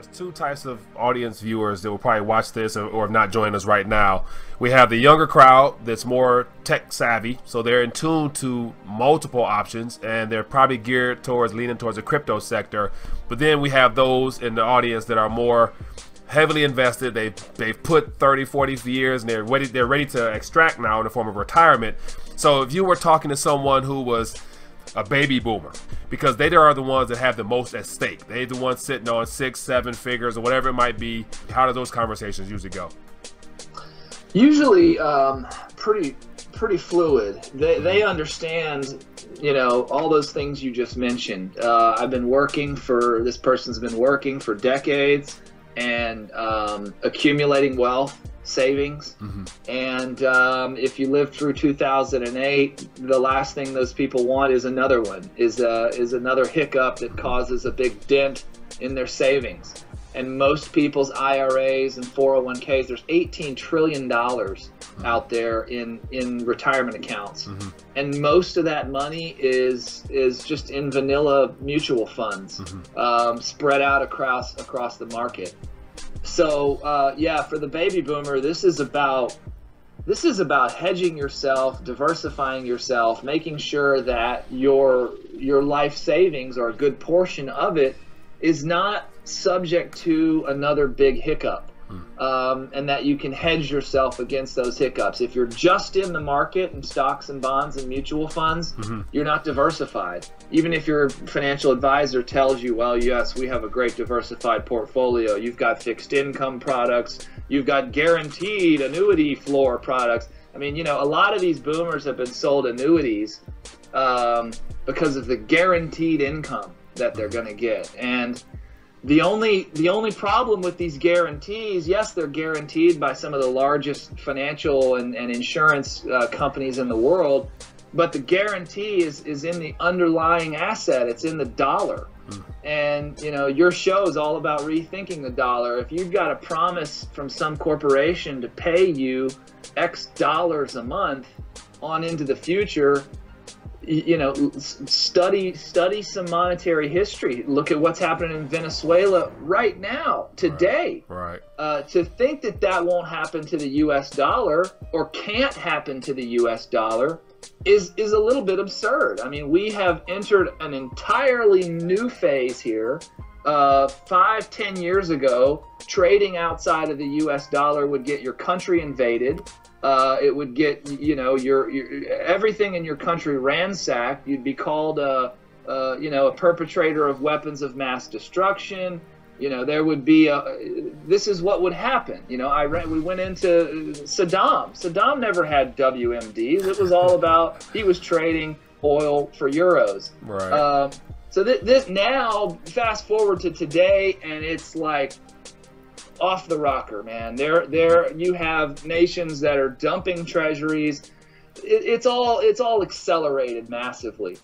There's two types of audience viewers that will probably watch this or not join us right now. We have the younger crowd that's more tech savvy, so they're in tune to multiple options, and they're probably geared towards leaning towards the crypto sector. But then we have those in the audience that are more heavily invested. They've put 30, 40 years, and they're ready to extract now in the form of retirement. So if you were talking to someone who was a baby boomer, because they are the ones that have the most at stake. They're the ones sitting on 6, 7 figures or whatever it might be. How do those conversations usually go? Usually pretty fluid. They understand, you know, all those things you just mentioned. This person's been working for decades and accumulating wealth, savings. And if you lived through 2008, the last thing those people want is another one, is another hiccup that causes a big dent in their savings. And most people's IRAs and 401ks, there's $18 trillion out there in retirement accounts. And most of that money is just in vanilla mutual funds, spread out across the market. So yeah, for the baby boomer, this is about hedging yourself, diversifying yourself, making sure that your life savings, or a good portion of it, is not subject to another big hiccup, and that you can hedge yourself against those hiccups. If you're just in the market in stocks and bonds and mutual funds, you're not diversified. Even if your financial advisor tells you, well, yes, we have a great diversified portfolio. You've got fixed income products. You've got guaranteed annuity floor products. I mean, you know, a lot of these boomers have been sold annuities because of the guaranteed income that they're going to get. And the only problem with these guarantees, yes, they're guaranteed by some of the largest financial and insurance companies in the world, but the guarantee is in the underlying asset. It's in the dollar. And, you know, your show is all about rethinking the dollar. If you've got a promise from some corporation to pay you X dollars a month on into the future, you know, study some monetary history. Look at what's happening in Venezuela right now, today. Right. To think that won't happen to the U.S. dollar, or can't happen to the U.S. dollar, is a little bit absurd. I mean, we have entered an entirely new phase here. 5-10 years ago, trading outside of the U.S. dollar would get your country invaded. It would get, you know, your everything in your country ransacked. You'd be called a perpetrator of weapons of mass destruction. You know, there would be this is what would happen. You know, we went into Saddam. Saddam never had WMDs. It was all about, he was trading oil for euros. Right. So this now, fast forward to today, and it's like off the rocker, man. There you have nations that are dumping treasuries. It's all accelerated massively.